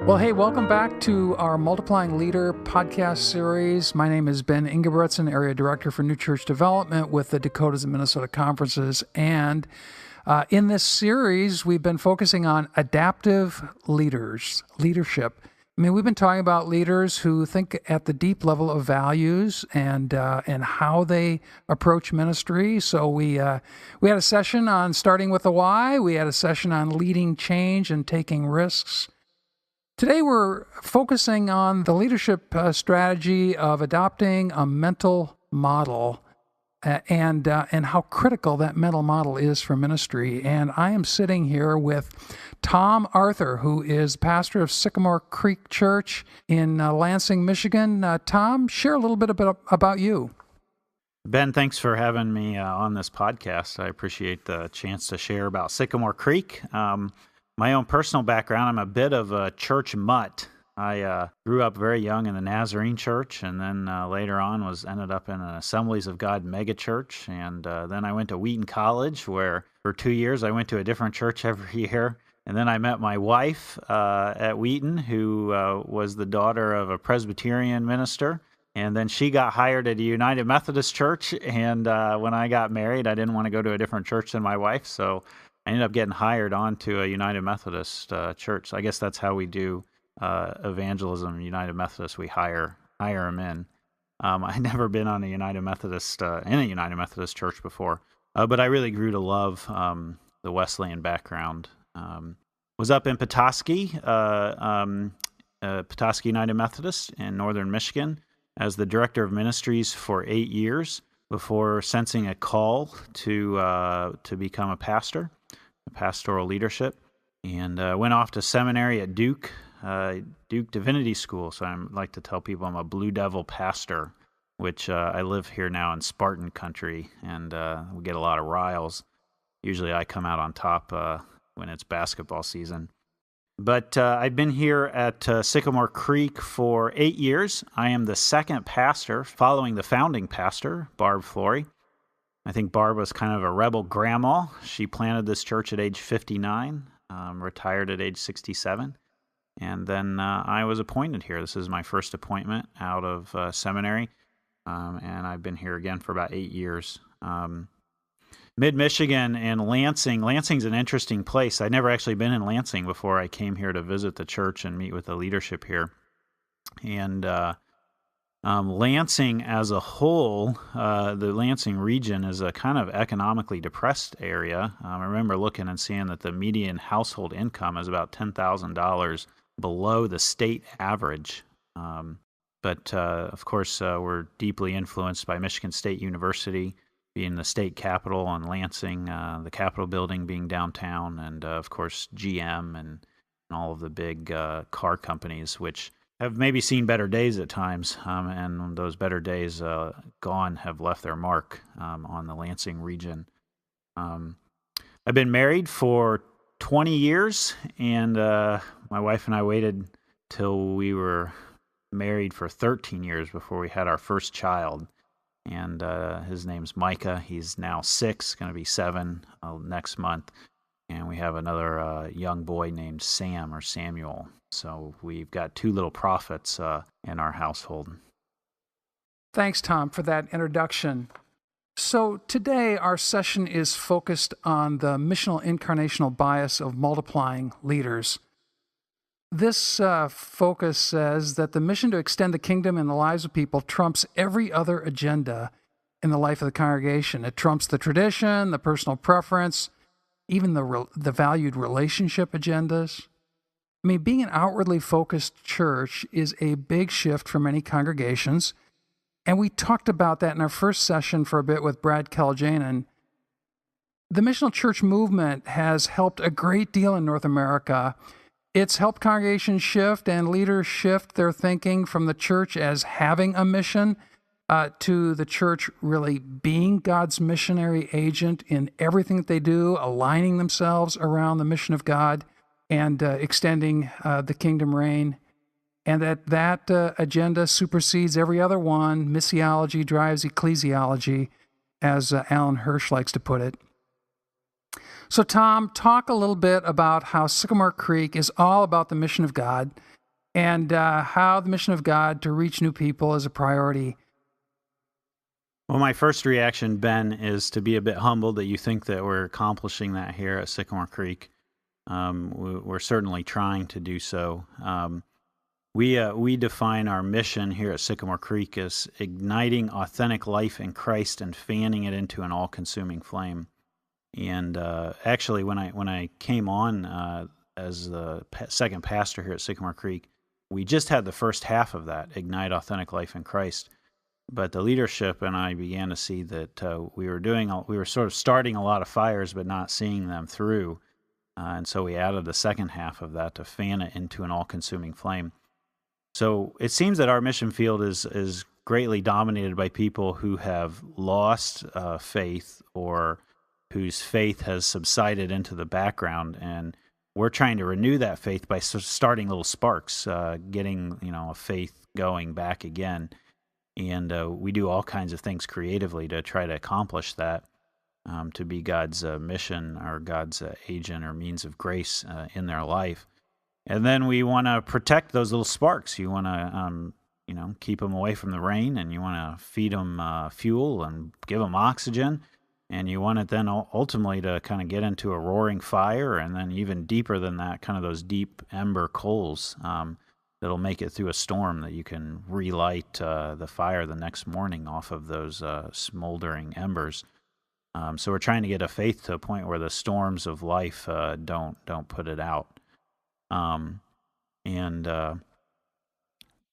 Well, hey, welcome back to our Multiplying Leader podcast series. My name is Ben Ingebretson, Area Director for New Church Development with the Dakotas and Minnesota Conferences. And in this series, we've been focusing on adaptive leadership. I mean, we've been talking about leaders who think at the deep level of values and how they approach ministry. So we had a session on starting with the why. We had a session on leading change and taking risks. Today we're focusing on the leadership strategy of adopting a mental model and how critical that mental model is for ministry. And I am sitting here with Tom Arthur, who is pastor of Sycamore Creek Church in Lansing, Michigan. Tom, share a little bit about you. Ben, thanks for having me on this podcast. I appreciate the chance to share about Sycamore Creek. My own personal background, I'm a bit of a church mutt. I grew up very young in the Nazarene church, and then later on ended up in an Assemblies of God megachurch. And then I went to Wheaton College, where for 2 years I went to a different church every year. And then I met my wife at Wheaton, who was the daughter of a Presbyterian minister. And then she got hired at a United Methodist church. And when I got married, I didn't want to go to a different church than my wife, so I ended up getting hired onto a United Methodist church. So I guess that's how we do evangelism. United Methodist, we hire them in. I'd never been on a United Methodist in a United Methodist church before, but I really grew to love the Wesleyan background. Was up in Petoskey, Petoskey United Methodist in northern Michigan, as the director of ministries for 8 years before sensing a call to become a pastor. Pastoral leadership, and went off to seminary at Duke Divinity School. So I like to tell people I'm a Blue Devil pastor, which I live here now in Spartan country, and we get a lot of riles. Usually I come out on top when it's basketball season. But I've been here at Sycamore Creek for 8 years. I am the second pastor following the founding pastor, Barb Flory. I think Barb was kind of a rebel grandma. She planted this church at age 59, retired at age 67, and then I was appointed here. This is my first appointment out of seminary, and I've been here again for about 8 years. Mid-Michigan and Lansing. Lansing's an interesting place. I'd never actually been in Lansing before I came here to visit the church and meet with the leadership here. And Lansing as a whole, the Lansing region is a kind of economically depressed area. I remember looking and seeing that the median household income is about $10,000 below the state average. But of course, we're deeply influenced by Michigan State University being the state capital, and Lansing, the Capitol building being downtown, and of course GM and all of the big car companies, which have maybe seen better days at times, and those better days gone have left their mark on the Lansing region. I've been married for 20 years, and my wife and I waited till we were married for 13 years before we had our first child. And his name's Micah. He's now 6, going to be 7 next month. And we have another young boy named Sam or Samuel. So we've got 2 little prophets in our household. Thanks, Tom, for that introduction. So today our session is focused on the missional incarnational bias of multiplying leaders. This focus says that the mission to extend the kingdom in the lives of people trumps every other agenda in the life of the congregation. It trumps the tradition, the personal preference, even the valued relationship agendas. I mean, being an outwardly focused church is a big shift for many congregations, and we talked about that in our first session for a bit with Brad Keljanen. The missional church movement has helped a great deal in North America. It's helped congregations shift and leaders shift their thinking from the church as having a mission to the church really being God's missionary agent in everything that they do, aligning themselves around the mission of God and extending the kingdom reign. And that agenda supersedes every other one. Missiology drives ecclesiology, as Alan Hirsch likes to put it. So Tom, talk a little bit about how Sycamore Creek is all about the mission of God, and how the mission of God to reach new people is a priority. Well, my first reaction, Ben, is to be a bit humbled that you think that we're accomplishing that here at Sycamore Creek. We're certainly trying to do so. We define our mission here at Sycamore Creek as igniting authentic life in Christ and fanning it into an all-consuming flame. And actually, when I came on as the second pastor here at Sycamore Creek, we just had the first half of that, ignite authentic life in Christ. But the leadership and I began to see that we were sort of starting a lot of fires, but not seeing them through. And so we added the second half of that to fan it into an all-consuming flame. So it seems that our mission field is greatly dominated by people who have lost faith or whose faith has subsided into the background, and we're trying to renew that faith by starting little sparks, getting a faith going back again. And we do all kinds of things creatively to try to accomplish that, to be God's mission or God's agent or means of grace in their life. And then we want to protect those little sparks. You want to, keep them away from the rain, and you want to feed them fuel and give them oxygen. And you want it then ultimately to kind of get into a roaring fire, and then even deeper than that, kind of those deep ember coals that'll make it through a storm that you can relight the fire the next morning off of those smoldering embers. So we're trying to get a faith to a point where the storms of life don't put it out. And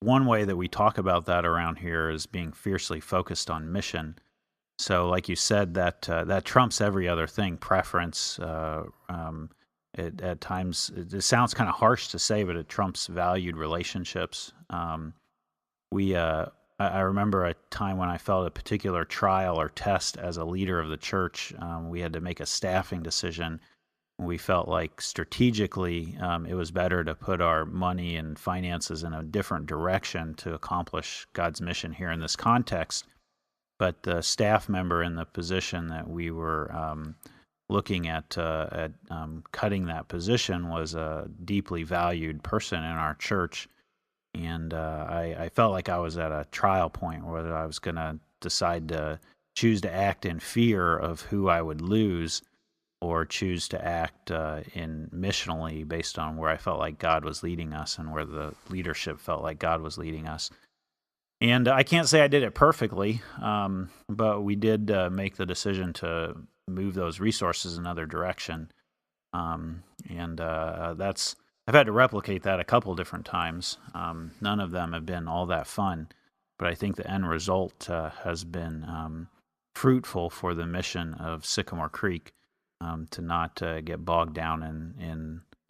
one way that we talk about that around here is being fiercely focused on mission. So, like you said, that trumps every other thing. Preference. At times, it sounds kind of harsh to say, but it trumps valued relationships. I remember a time when I felt a particular trial or test as a leader of the church. We had to make a staffing decision. We felt like strategically it was better to put our money and finances in a different direction to accomplish God's mission here in this context. But the staff member in the position that we were looking at cutting that position was a deeply valued person in our church. And I felt like I was at a trial point whether I was going to decide to choose to act in fear of who I would lose, or choose to act in missionally based on where I felt like God was leading us and where the leadership felt like God was leading us. And I can't say I did it perfectly, but we did make the decision to move those resources another direction. I've had to replicate that a couple different times. None of them have been all that fun, but I think the end result has been fruitful for the mission of Sycamore Creek, to not get bogged down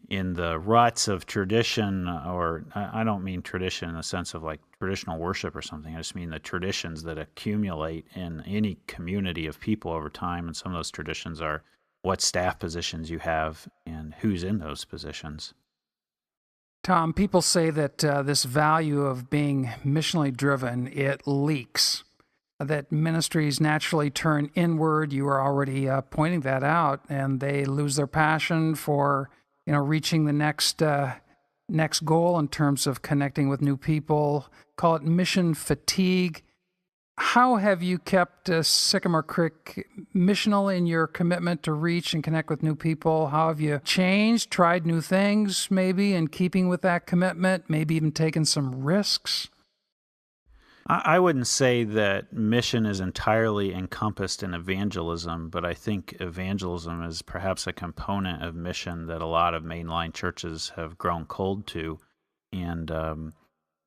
in the ruts of tradition, or I don't mean tradition in the sense of like traditional worship or something. I just mean the traditions that accumulate in any community of people over time. And some of those traditions are what staff positions you have and who's in those positions. Tom, people say that this value of being missionally driven, it leaks, that ministries naturally turn inward. You were already pointing that out, and they lose their passion for reaching the next goal in terms of connecting with new people. Call it mission fatigue. How have you kept Sycamore Creek missional in your commitment to reach and connect with new people? How have you changed, tried new things, maybe in keeping with that commitment, maybe even taken some risks? I wouldn't say that mission is entirely encompassed in evangelism, but I think evangelism is perhaps a component of mission that a lot of mainline churches have grown cold to. And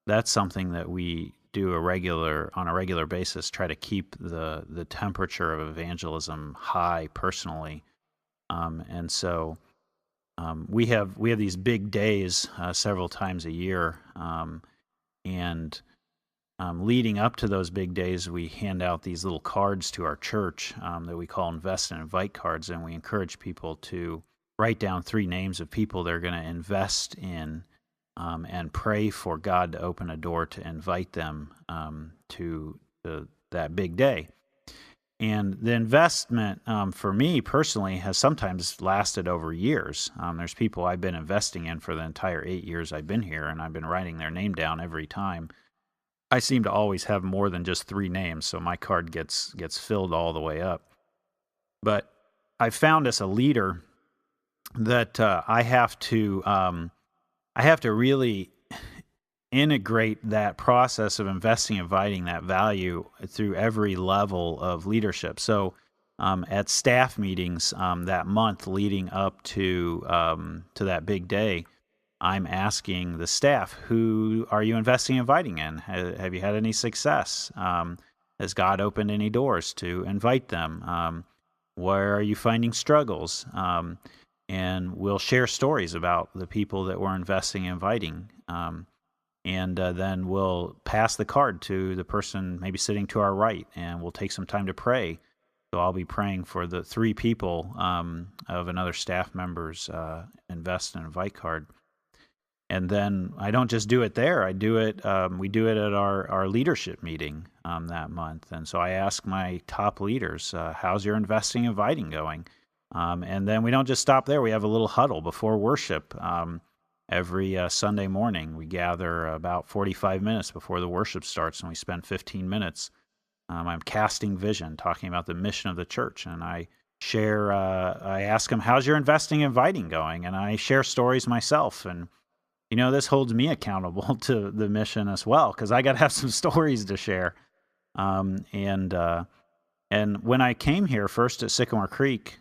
that's something that we do on a regular basis, try to keep the temperature of evangelism high personally. And so we have these big days several times a year, and leading up to those big days, we hand out these little cards to our church that we call Invest and Invite cards, and we encourage people to write down 3 names of people they're going to invest in, and pray for God to open a door to invite them to that big day. And the investment for me personally has sometimes lasted over years. There's people I've been investing in for the entire 8 years I've been here, and I've been writing their name down every time. I seem to always have more than just 3 names, so my card gets filled all the way up. But I found as a leader that I have to really integrate that process of investing, inviting that value through every level of leadership. So at staff meetings that month leading up to that big day, I'm asking the staff, who are you investing, inviting in? Have you had any success? Has God opened any doors to invite them? Where are you finding struggles? And we'll share stories about the people that we're investing, inviting. And then we'll pass the card to the person maybe sitting to our right, and we'll take some time to pray. So I'll be praying for the 3 people of another staff member's invest and invite card. And then I don't just do it there. I do it. We do it at our leadership meeting that month. And so I ask my top leaders, "How's your investing, inviting going?" And then we don't just stop there. We have a little huddle before worship. Every Sunday morning, we gather about 45 minutes before the worship starts, and we spend 15 minutes. I'm casting vision, talking about the mission of the church, and I share. I ask them, "How's your investing, inviting going?" And I share stories myself, and this holds me accountable to the mission as well, because I got to have some stories to share. And when I came here first at Sycamore Creek,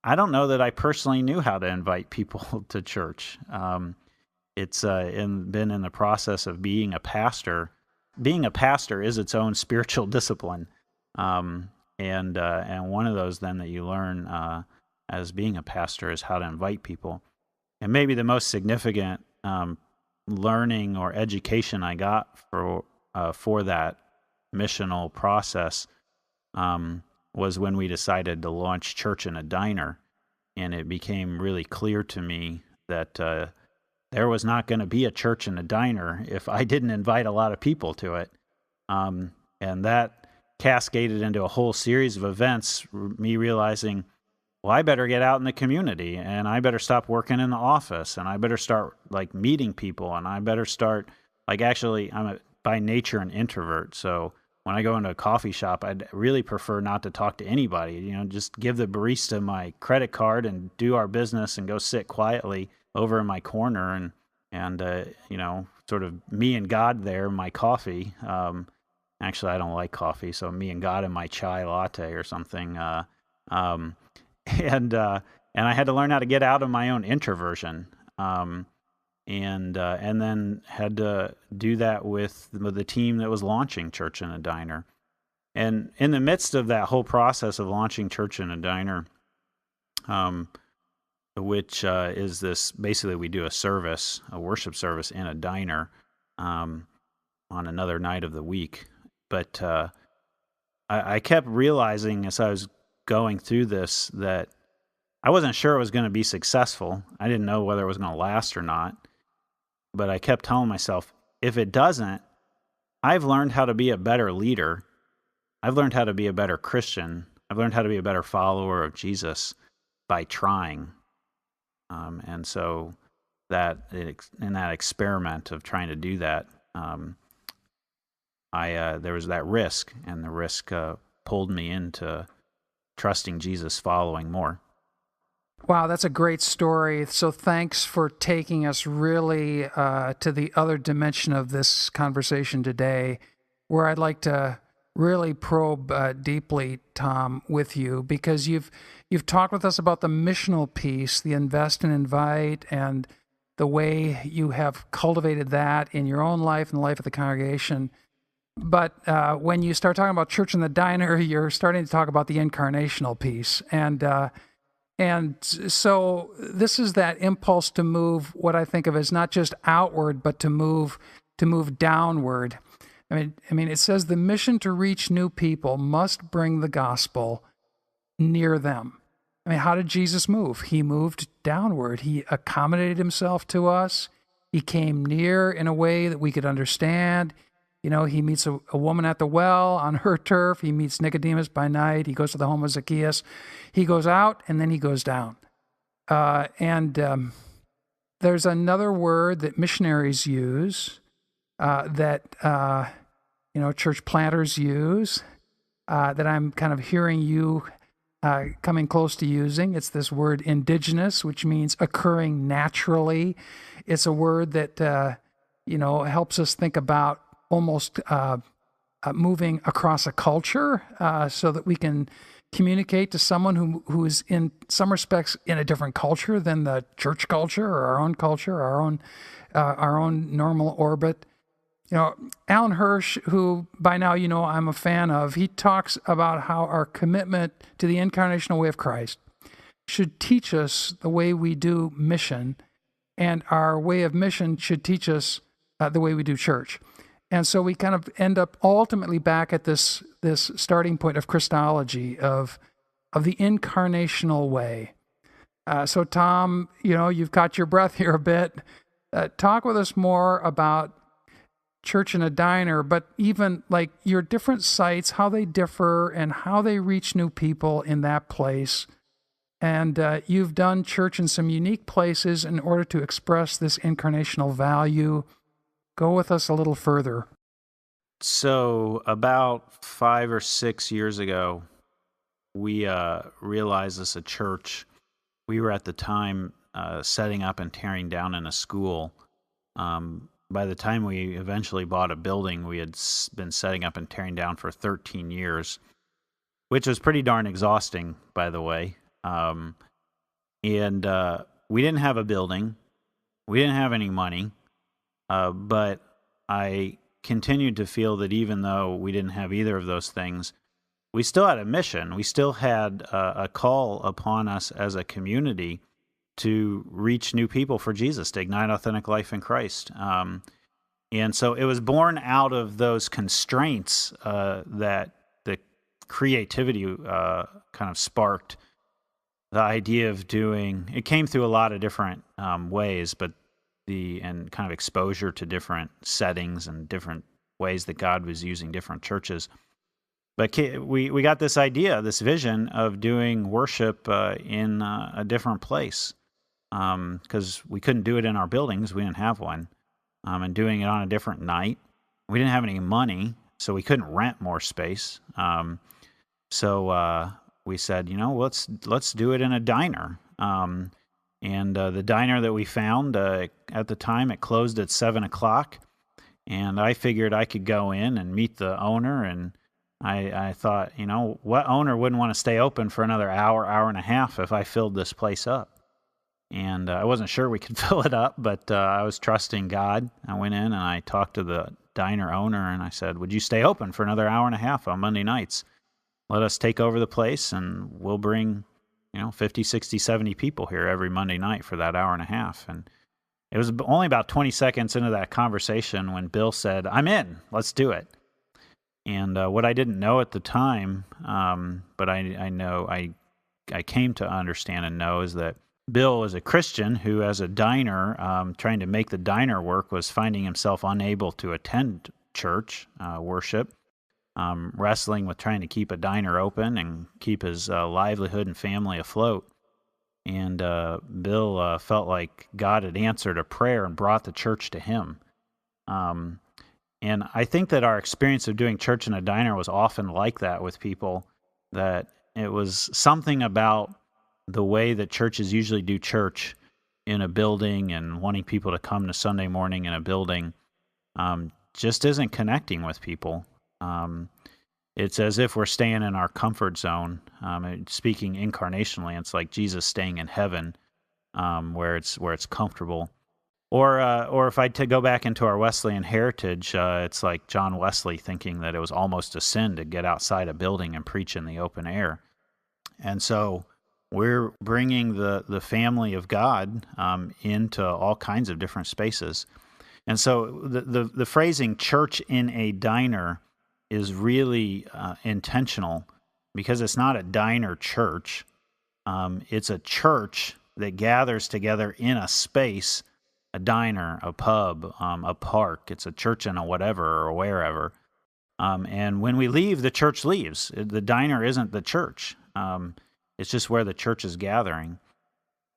I don't know that I personally knew how to invite people to church. It's been in the process of being a pastor. Being a pastor is its own spiritual discipline, and one of those then that you learn as being a pastor is how to invite people. And maybe the most significant learning or education I got for that missional process was when we decided to launch Church in a Diner. And it became really clear to me that there was not going to be a church in a diner if I didn't invite a lot of people to it. And that cascaded into a whole series of events, me realizing, well, I better get out in the community, and I better stop working in the office, and I better start meeting people, and I better start actually, I'm by nature an introvert, so when I go into a coffee shop, I'd really prefer not to talk to anybody. Just give the barista my credit card and do our business and go sit quietly over in my corner and sort of me and God there, my coffee. Actually, I don't like coffee, so me and God and my chai latte or something. And I had to learn how to get out of my own introversion. And then had to do that with the team that was launching Church in a Diner. And in the midst of that whole process of launching Church in a Diner, which is this, basically we do a worship service in a diner on another night of the week. But I kept realizing as I was going through this that I wasn't sure it was going to be successful. I didn't know whether it was going to last or not. But I kept telling myself, if it doesn't, I've learned how to be a better leader. I've learned how to be a better Christian. I've learned how to be a better follower of Jesus by trying. And so in that experiment of trying to do that, there was that risk, and the risk pulled me into trusting Jesus, following more. Wow, that's a great story. So thanks for taking us really to the other dimension of this conversation today, where I'd like to really probe deeply, Tom, with you, because you've talked with us about the missional piece, the invest and invite, and the way you have cultivated that in your own life and the life of the congregation. But when you start talking about Church in the Diner, you're starting to talk about the incarnational piece. And so this is that impulse to move what I think of as not just outward, but to move downward. I mean, it says the mission to reach new people must bring the gospel near them. I mean, how did Jesus move? He moved downward. He accommodated himself to us. He came near in a way that we could understand. He meets a woman at the well on her turf. He meets Nicodemus by night. He goes to the home of Zacchaeus. He goes out and then he goes down. And there's another word that missionaries use that church planters use that I'm kind of hearing you coming close to using. It's this word indigenous, which means occurring naturally. It's a word that helps us think about almost moving across a culture so that we can communicate to someone who is in some respects in a different culture than the church culture or our own culture, our own normal orbit. Alan Hirsch, who by now I'm a fan of, he talks about how our commitment to the incarnational way of Christ should teach us the way we do mission, and our way of mission should teach us the way we do church. And so we kind of end up ultimately back at this starting point of Christology, of the incarnational way. So Tom, you've caught your breath here a bit. Talk with us more about church in a diner, but even like your different sites, how they differ and how they reach new people in that place. And you've done church in some unique places in order to express this incarnational value. Go with us a little further. So about 5 or 6 years ago, we realized as a church, we were at the time setting up and tearing down in a school. By the time we eventually bought a building, we had been setting up and tearing down for 13 years, which was pretty darn exhausting, by the way. And we didn't have a building. We didn't have any money. But I continued to feel that even though we didn't have either of those things, we still had a mission. We still had a call upon us as a community to reach new people for Jesus, to ignite authentic life in Christ. And so it was born out of those constraints that the creativity kind of sparked the idea of doing. It came through a lot of different ways, but and kind of exposure to different settings and different ways that God was using different churches. But we got this idea, this vision of doing worship in a different place, because we couldn't do it in our buildings. We didn't have one. And doing it on a different night. We didn't have any money, so we couldn't rent more space. So we said, let's do it in a diner. And the diner that we found at the time, it closed at 7:00, and I figured I could go in and meet the owner. And I thought, what owner wouldn't want to stay open for another hour and a half if I filled this place up? And I wasn't sure we could fill it up, but I was trusting God. I went in and I talked to the diner owner, and I said, would you stay open for another hour and a half on Monday nights? Let us take over the place, and we'll bring 50, 60, 70 people here every Monday night for that hour and a half. And it was only about 20 seconds into that conversation when Bill said, I'm in, let's do it. And what I didn't know at the time, but I came to understand and know, is that Bill is a Christian who, as a diner, trying to make the diner work, was finding himself unable to attend church worship, wrestling with trying to keep a diner open and keep his livelihood and family afloat. And Bill felt like God had answered a prayer and brought the church to him. And I think that our experience of doing church in a diner was often like that with people, that it was something about the way that churches usually do church in a building and wanting people to come to Sunday morning in a building just isn't connecting with people. It's as if we're staying in our comfort zone. Speaking incarnationally, it's like Jesus staying in heaven, where it's comfortable. Or if I go back into our Wesleyan heritage, it's like John Wesley thinking that it was almost a sin to get outside a building and preach in the open air. And so we're bringing the family of God into all kinds of different spaces. And so the phrasing "church in a diner" is really intentional, because it's not a diner church. It's a church that gathers together in a space a diner, a pub, a park. It's a church in a whatever or wherever. And when we leave, the church leaves. The diner isn't the church. It's just where the church is gathering.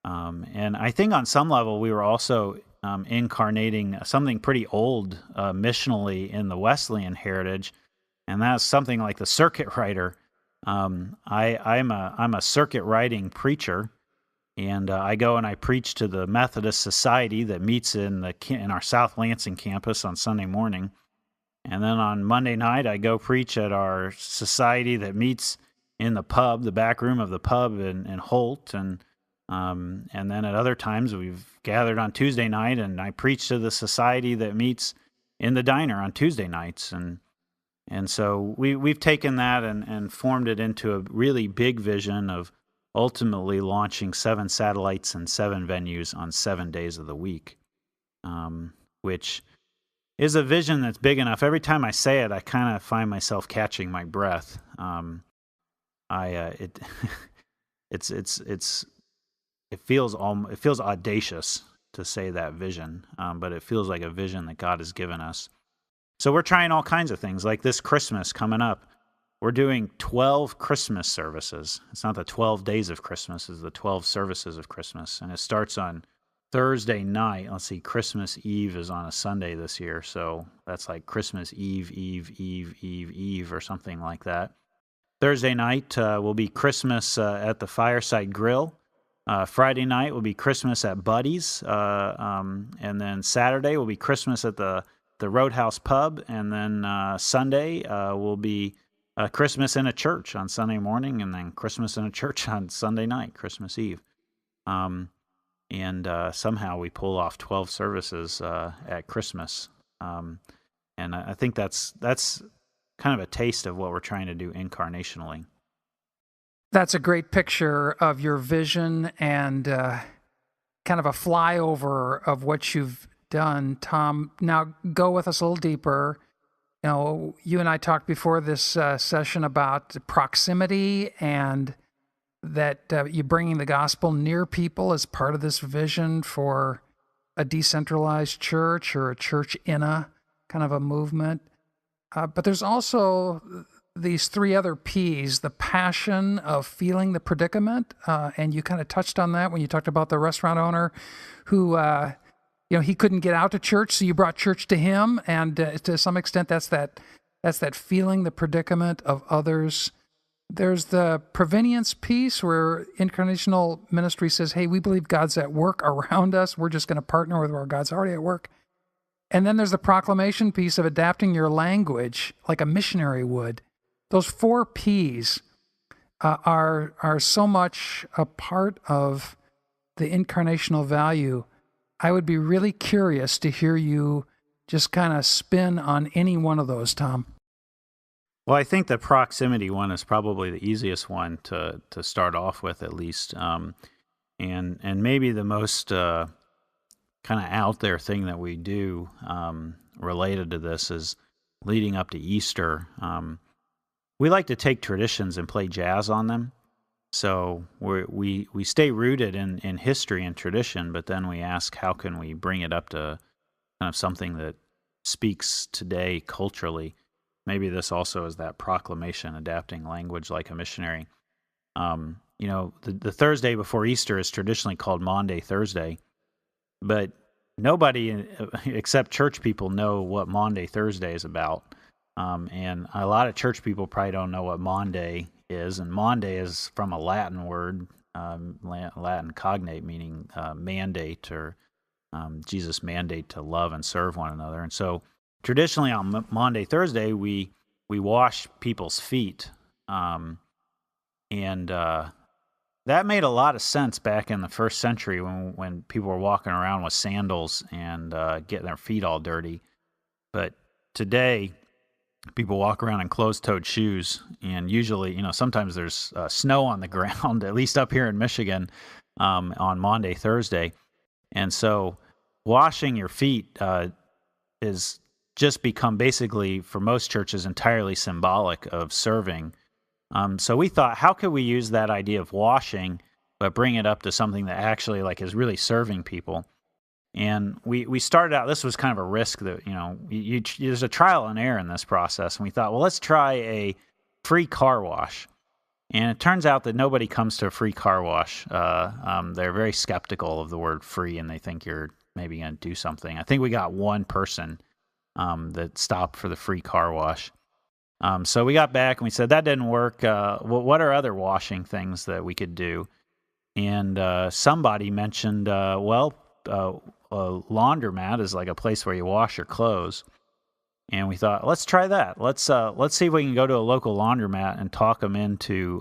And I think on some level, we were also incarnating something pretty old missionally in the Wesleyan heritage, and that's something like the circuit rider. I'm a circuit riding preacher, and I go and I preach to the Methodist Society that meets in our South Lansing campus on Sunday morning. And then on Monday night, I go preach at our society that meets in the pub, the back room of the pub in Holt. And then at other times, we've gathered on Tuesday night, and I preach to the society that meets in the diner on Tuesday nights. And so we've taken that and formed it into a really big vision of ultimately launching 7 satellites and 7 venues on 7 days of the week, which is a vision that's big enough. Every time I say it, I kind of find myself catching my breath. It feels audacious to say that vision, but it feels like a vision that God has given us. So we're trying all kinds of things, like this Christmas coming up. We're doing 12 Christmas services. It's not the 12 days of Christmas, it's the 12 services of Christmas. And it starts on Thursday night. Let's see, Christmas Eve is on a Sunday this year, so that's like Christmas Eve, or something like that. Thursday night will be Christmas at the Fireside Grill. Friday night will be Christmas at Buddy's, and then Saturday will be Christmas at the Roadhouse Pub, and then Sunday will be Christmas in a church on Sunday morning, and then Christmas in a church on Sunday night, Christmas Eve. And somehow we pull off 12 services at Christmas. And I think that's kind of a taste of what we're trying to do incarnationally. That's a great picture of your vision and kind of a flyover of what you've done, Tom. Now go with us a little deeper. You know, you and I talked before this session about proximity and that you bringing the gospel near people as part of this vision for a decentralized church or a church in a kind of a movement. But there's also these 3 other P's, the passion of feeling the predicament. And you kind of touched on that when you talked about the restaurant owner who, he couldn't get out to church, so you brought church to him. And to some extent, that's that feeling the predicament of others. There's the provenience piece where incarnational ministry says, hey, we believe God's at work around us. We're just going to partner with where God's already at work. And then there's the proclamation piece of adapting your language like a missionary would. Those 4 P's are so much a part of the incarnational value. I would be really curious to hear you just kind of spin on any one of those, Tom. Well, I think the proximity one is probably the easiest one to start off with, at least, and maybe the most kind of out there thing that we do related to this is leading up to Easter. We like to take traditions and play jazz on them. So we stay rooted in history and tradition, but then we ask, how can we bring it up to kind of something that speaks today culturally? Maybe this also is that proclamation, adapting language like a missionary. The Thursday before Easter is traditionally called Maundy Thursday, but nobody except church people know what Maundy Thursday is about. And a lot of church people probably don't know what Maundy is. And Maundy is from a Latin word, Latin cognate, meaning mandate, or Jesus' mandate to love and serve one another. And so traditionally on Maundy Thursday, we wash people's feet. And that made a lot of sense back in the first century when people were walking around with sandals and getting their feet all dirty. But today, people walk around in closed-toed shoes, and usually, sometimes there's snow on the ground, at least up here in Michigan, on Maundy Thursday. And so washing your feet is just become basically, for most churches, entirely symbolic of serving. So we thought, how could we use that idea of washing, but bring it up to something that actually is really serving people? And we started out, this was kind of a risk that, there's a trial and error in this process. And we thought, well, let's try a free car wash. And it turns out that nobody comes to a free car wash. They're very skeptical of the word free, and they think you're maybe going to do something. I think we got one person that stopped for the free car wash. So we got back and we said, that didn't work. What are other washing things that we could do? And somebody mentioned, a laundromat is like a place where you wash your clothes. And we thought, let's try that. Let's see if we can go to a local laundromat and talk them into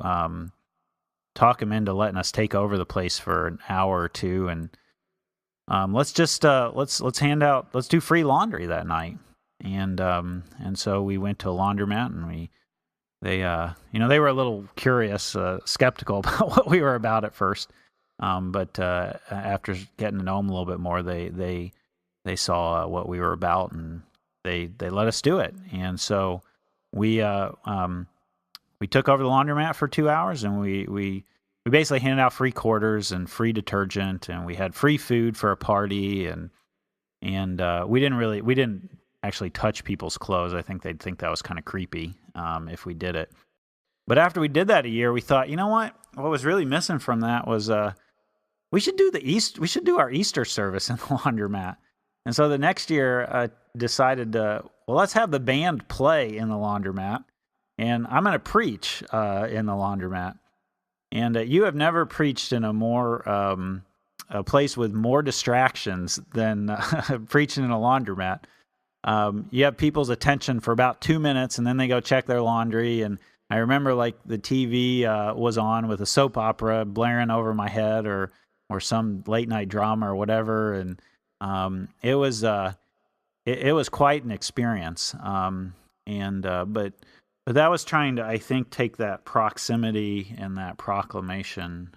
letting us take over the place for an hour or two. And let's do free laundry that night. And so we went to a laundromat, and they were a little curious, skeptical about what we were about at first. But after getting to know them a little bit more, they saw what we were about, and they let us do it. And so we took over the laundromat for 2 hours, and we basically handed out free quarters and free detergent, and we had free food for a party, and we didn't actually touch people's clothes. I think they'd think that was kind of creepy if we did it. But after we did that a year, we thought, you know what was really missing from that was we should do our Easter service in the laundromat. And so the next year, decided let's have the band play in the laundromat, and I'm going to preach in the laundromat. And you have never preached in a place with more distractions than preaching in a laundromat. You have people's attention for about 2 minutes, and then they go check their laundry. And I remember like the TV was on with a soap opera blaring over my head, or some late night drama or whatever. And it was quite an experience. But that was trying to, I think, take that proximity and that proclamation.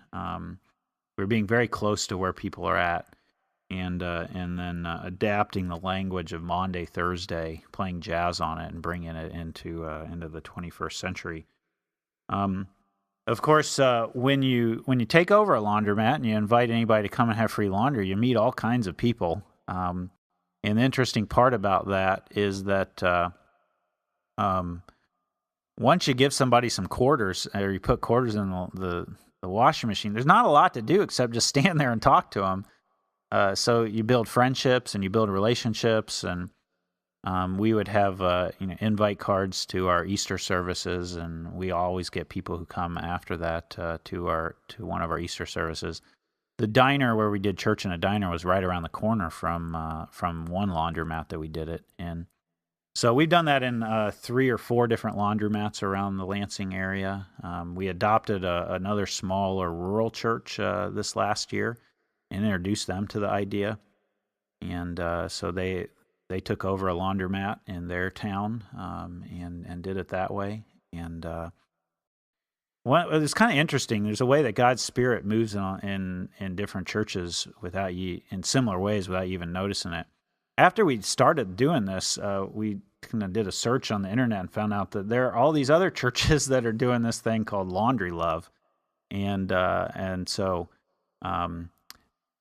We're being very close to where people are at. And then adapting the language of Maundy, Thursday, playing jazz on it and bringing it into the 21st century. Of course, when you take over a laundromat and you invite anybody to come and have free laundry, you meet all kinds of people. And the interesting part about that is that once you give somebody some quarters, or you put quarters in the washing machine, there's not a lot to do except just stand there and talk to them. So you build friendships and you build relationships, and we would have invite cards to our Easter services, and we always get people who come after that to one of our Easter services. The diner where we did church in a diner was right around the corner from one laundromat that we did it in. So we've done that in 3 or 4 different laundromats around the Lansing area. We adopted another smaller rural church this last year and introduced them to the idea. And so they took over a laundromat in their town and did it that way. And it's kind of interesting. There's a way that God's Spirit moves in different churches in similar ways without you even noticing it. After we started doing this, we kind of did a search on the internet and found out that there are all these other churches that are doing this thing called Laundry Love, and so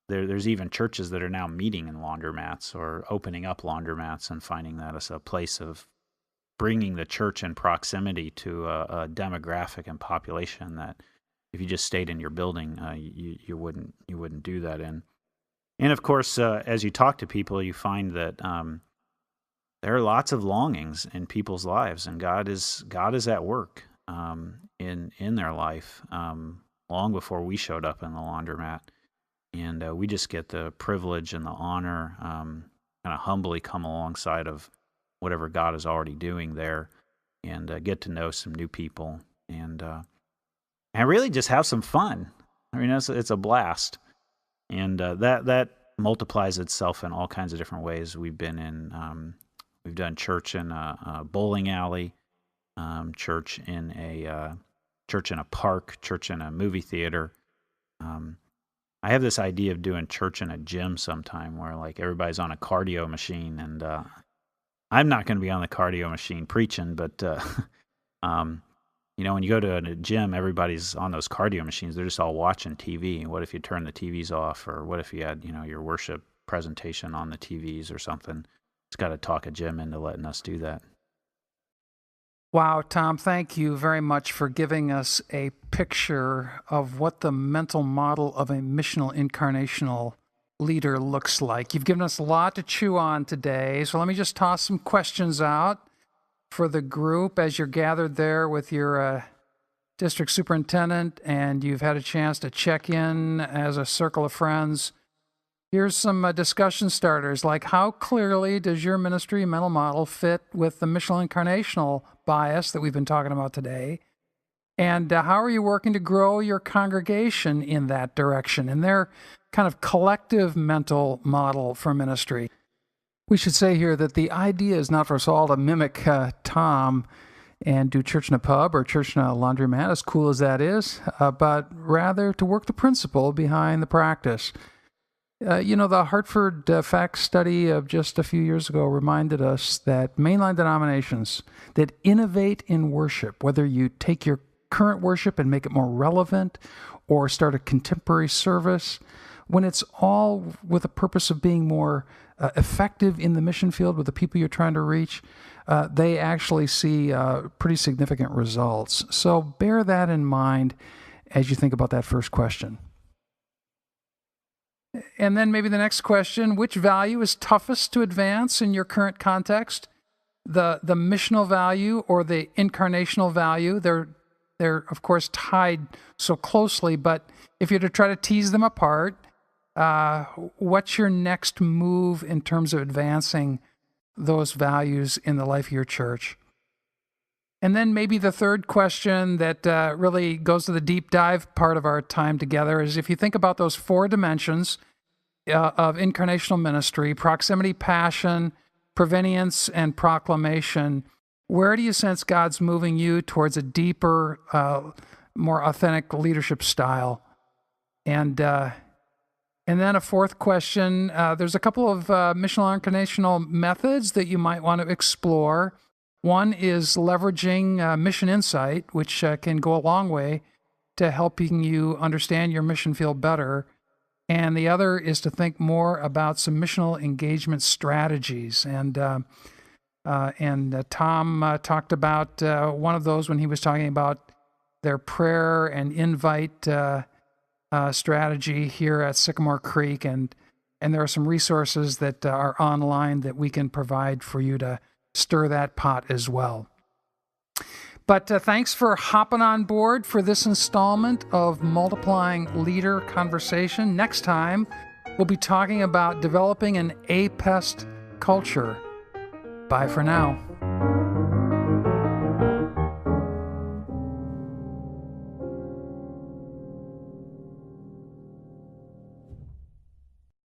there's even churches that are now meeting in laundromats or opening up laundromats and finding that as a place of bringing the church in proximity to a demographic and population that if you just stayed in your building, you wouldn't do that in. And of course, as you talk to people, you find that there are lots of longings in people's lives, and God is at work in their life long before we showed up in the laundromat, and we just get the privilege and the honor, kind of humbly come alongside of whatever God is already doing there, and get to know some new people, and really just have some fun. I mean, it's a blast. And that multiplies itself in all kinds of different ways. We've done church in a bowling alley, church in a park, church in a movie theater. I have this idea of doing church in a gym sometime, where like everybody's on a cardio machine, and I'm not going to be on the cardio machine preaching, but when you go to a gym, everybody's on those cardio machines. They're just all watching TV. What if you turn the TVs off? Or what if you had, your worship presentation on the TVs or something. It's got to talk a Jim into letting us do that. Wow, Tom, thank you very much for giving us a picture of what the mental model of a missional incarnational leader looks like. You've given us a lot to chew on today, so let me just toss some questions out for the group as you're gathered there with your district superintendent and you've had a chance to check in as a circle of friends. Here's some discussion starters, like how clearly does your ministry mental model fit with the missional incarnational bias that we've been talking about today? And how are you working to grow your congregation in that direction, in their kind of collective mental model for ministry? We should say here that the idea is not for us all to mimic Tom and do church in a pub or church in a laundromat, as cool as that is, but rather to work the principle behind the practice. The Hartford Facts study of just a few years ago reminded us that mainline denominations that innovate in worship, whether you take your current worship and make it more relevant or start a contemporary service, when it's all with the purpose of being more effective in the mission field with the people you're trying to reach, they actually see pretty significant results. So bear that in mind as you think about that first question. And then maybe the next question, which value is toughest to advance in your current context? The missional value or the incarnational value? They're of course tied so closely, but if you're to try to tease them apart, what's your next move in terms of advancing those values in the life of your church? And then maybe the third question that really goes to the deep dive part of our time together is if you think about those four dimensions of incarnational ministry, proximity, passion, prevenience, and proclamation, where do you sense God's moving you towards a deeper, more authentic leadership style? And then a fourth question, there's a couple of missional incarnational methods that you might want to explore. One is leveraging mission insight, which can go a long way to helping you understand your mission field better. And the other is to think more about some missional engagement strategies. And Tom talked about one of those when he was talking about their prayer and invite strategy here at Sycamore Creek. And there are some resources that are online that we can provide for you to stir that pot as well. But thanks for hopping on board for this installment of Multiplying Leader Conversation. Next time, we'll be talking about developing an APEST culture. Bye for now.